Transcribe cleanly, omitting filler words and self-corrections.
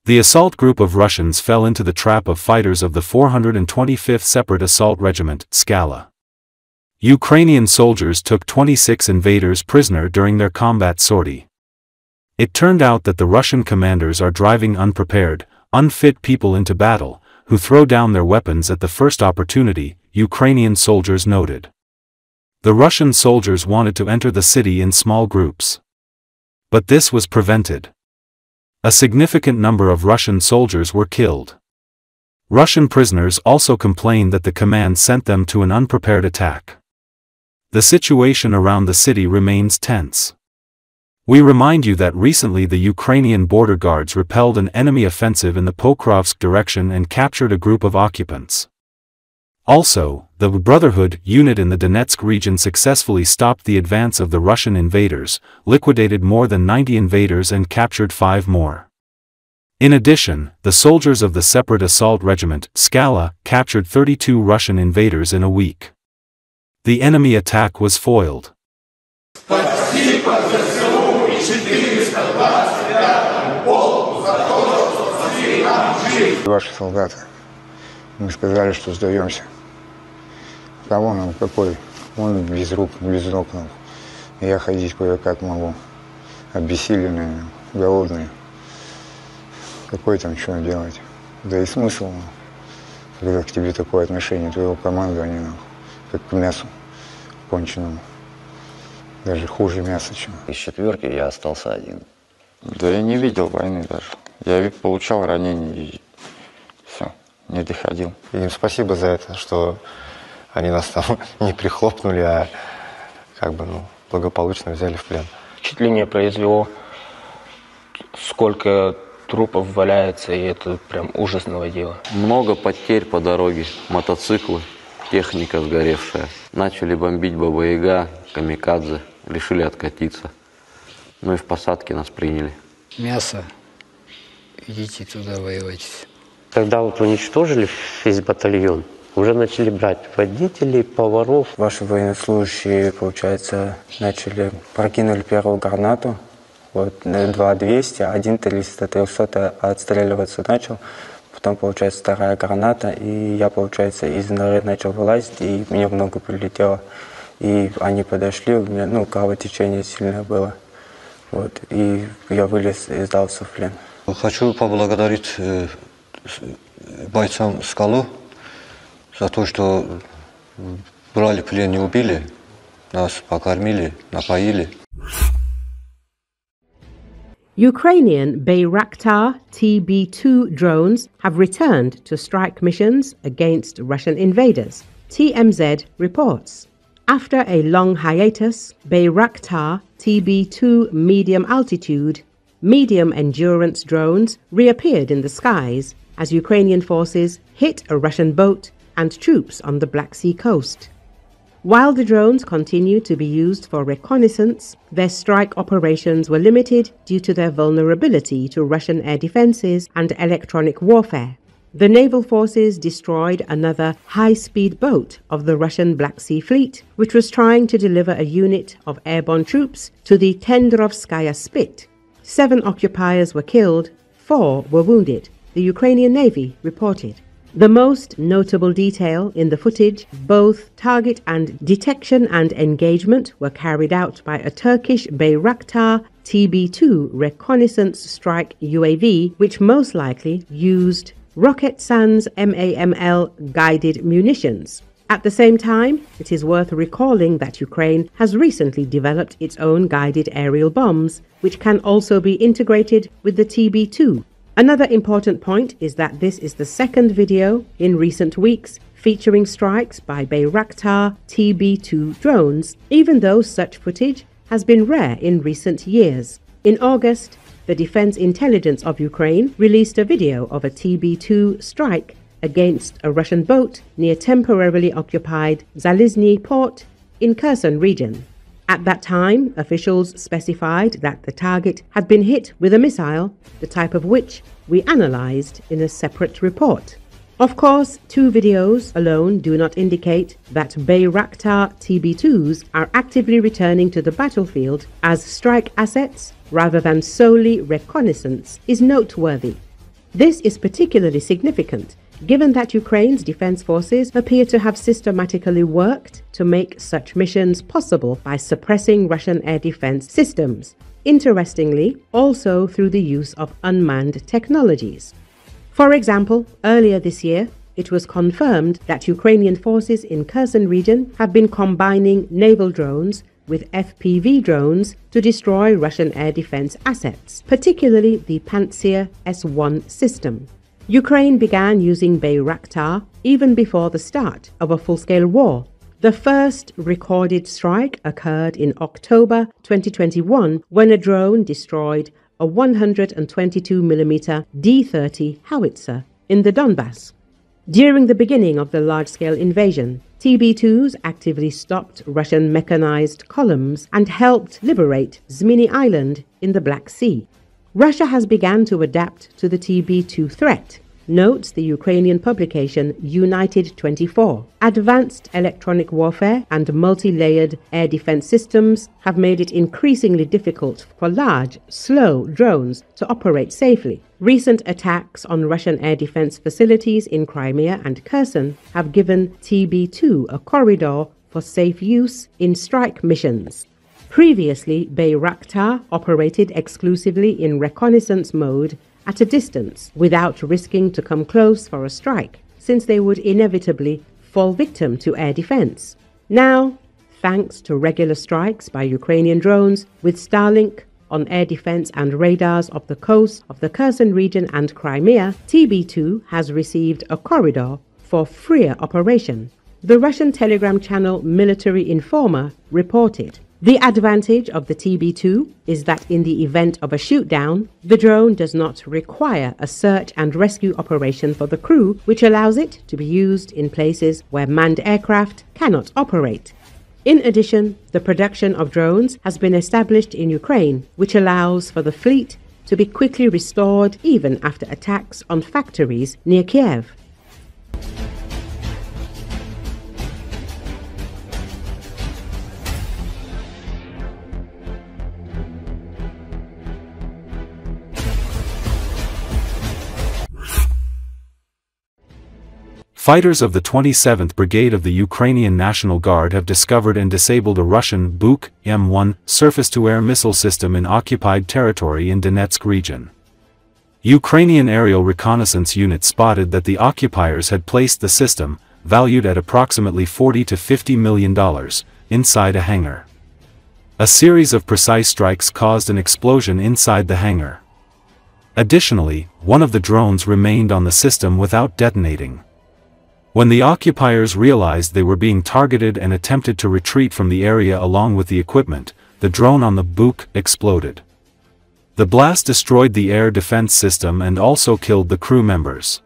The assault group of Russians fell into the trap of fighters of the 425th Separate Assault Regiment, Skala. Ukrainian soldiers took 26 invaders prisoner during their combat sortie. It turned out that the Russian commanders are driving unprepared, unfit people into battle, who throw down their weapons at the first opportunity, Ukrainian soldiers noted. The Russian soldiers wanted to enter the city in small groups. But this was prevented. A significant number of Russian soldiers were killed. Russian prisoners also complained that the command sent them to an unprepared attack. The situation around the city remains tense. We remind you that recently the Ukrainian border guards repelled an enemy offensive in the Pokrovsk direction and captured a group of occupants. Also, the Brotherhood unit in the Donetsk region successfully stopped the advance of the Russian invaders, liquidated more than 90 invaders and captured 5 more. In addition, the soldiers of the Separate Assault Regiment, Skala, captured 32 Russian invaders in a week. The enemy attack was foiled. Ваши солдаты. Мы сказали, что сдаемся. Кого нам какой? Он без рук, без ног. Я ходить кое-как могу. Обессиленные, голодные. Какой там что делать? Да и смысл, когда к тебе такое отношение твоего командования, как к мясу конченому. Даже хуже мяса, чем. Из 4-ки я остался один. Да я не видел войны даже. Я получал ранения и все, не доходил. Им спасибо за это, что они нас там не прихлопнули, а благополучно взяли в плен. Впечатление произвело, сколько трупов валяется, и это прям ужасного дела. Много потерь по дороге, мотоциклы, техника сгоревшая. Начали бомбить Баба-Яга, камикадзе, решили откатиться. Ну и в посадке нас приняли. Мясо, идите туда воевать. Когда вот уничтожили весь батальон, уже начали брать водителей, поваров. Ваши военнослужащие, получается, прокинули первую гранату. Вот, 2-200, один 300 отстреливаться начал. Потом, получается, вторая граната, и я, получается, из норы начал вылазить, и мне в ногу прилетело. И они подошли, у меня, кровотечение сильное было. Вот, и я вылез и сдался в плен. Хочу поблагодарить бойцам Скалу за то, что брали плен, не убили, нас покормили, напоили. Ukrainian Bayraktar TB2 drones have returned to strike missions against Russian invaders, TMZ reports. After a long hiatus, Bayraktar TB2 medium altitude, medium endurance drones reappeared in the skies as Ukrainian forces hit a Russian boat and troops on the Black Sea coast. While the drones continue to be used for reconnaissance, their strike operations were limited due to their vulnerability to Russian air defenses and electronic warfare. The naval forces destroyed another high-speed boat of the Russian Black Sea Fleet, which was trying to deliver a unit of airborne troops to the Tendrovskaya Spit. 7 occupiers were killed, 4 were wounded, the Ukrainian Navy reported. The most notable detail in the footage, both target and detection and engagement were carried out by a Turkish Bayraktar TB2 reconnaissance strike UAV, which most likely used Roketsan's MAML guided munitions. At the same time, it is worth recalling that Ukraine has recently developed its own guided aerial bombs, which can also be integrated with the TB2. Another important point is that this is the second video in recent weeks featuring strikes by Bayraktar TB2 drones, even though such footage has been rare in recent years. In August, the Defense Intelligence of Ukraine released a video of a TB2 strike against a Russian boat near temporarily occupied Zalizny port in Kherson region. At that time, officials specified that the target had been hit with a missile, the type of which we analyzed in a separate report. Of course, 2 videos alone do not indicate that Bayraktar TB2s are actively returning to the battlefield as strike assets rather than solely reconnaissance is noteworthy. This is particularly significant, given that Ukraine's defense forces appear to have systematically worked to make such missions possible by suppressing Russian air defense systems, interestingly, also through the use of unmanned technologies. For example, earlier this year, it was confirmed that Ukrainian forces in Kherson region have been combining naval drones with FPV drones to destroy Russian air defense assets, particularly the Pantsir S-1 system. Ukraine began using Bayraktar even before the start of a full-scale war. The first recorded strike occurred in October 2021 when a drone destroyed a 122mm D-30 howitzer in the Donbass. During the beginning of the large-scale invasion, TB2s actively stopped Russian mechanized columns and helped liberate Zminy Island in the Black Sea. Russia has begun to adapt to the TB2 threat, notes the Ukrainian publication United 24. Advanced electronic warfare and multi-layered air defense systems have made it increasingly difficult for large, slow drones to operate safely. Recent attacks on Russian air defense facilities in Crimea and Kherson have given TB2 a corridor for safe use in strike missions. Previously, Bayraktar operated exclusively in reconnaissance mode at a distance without risking to come close for a strike, since they would inevitably fall victim to air defense. Now, thanks to regular strikes by Ukrainian drones with Starlink on air defense and radars of the coast of the Kherson region and Crimea, TB2 has received a corridor for freer operation. The Russian telegram channel Military Informer reported, "The advantage of the TB2 is that in the event of a shootdown, the drone does not require a search and rescue operation for the crew, which allows it to be used in places where manned aircraft cannot operate." In addition, the production of drones has been established in Ukraine, which allows for the fleet to be quickly restored even after attacks on factories near Kiev. Fighters of the 27th Brigade of the Ukrainian National Guard have discovered and disabled a Russian Bucha M1 surface-to-air missile system in occupied territory in Donetsk region. Ukrainian aerial reconnaissance units spotted that the occupiers had placed the system, valued at approximately $40 to $50 million, inside a hangar. A series of precise strikes caused an explosion inside the hangar. Additionally, one of the drones remained on the system without detonating. When the occupiers realized they were being targeted and attempted to retreat from the area along with the equipment, the drone on the Bucha exploded. The blast destroyed the air defense system and also killed the crew members.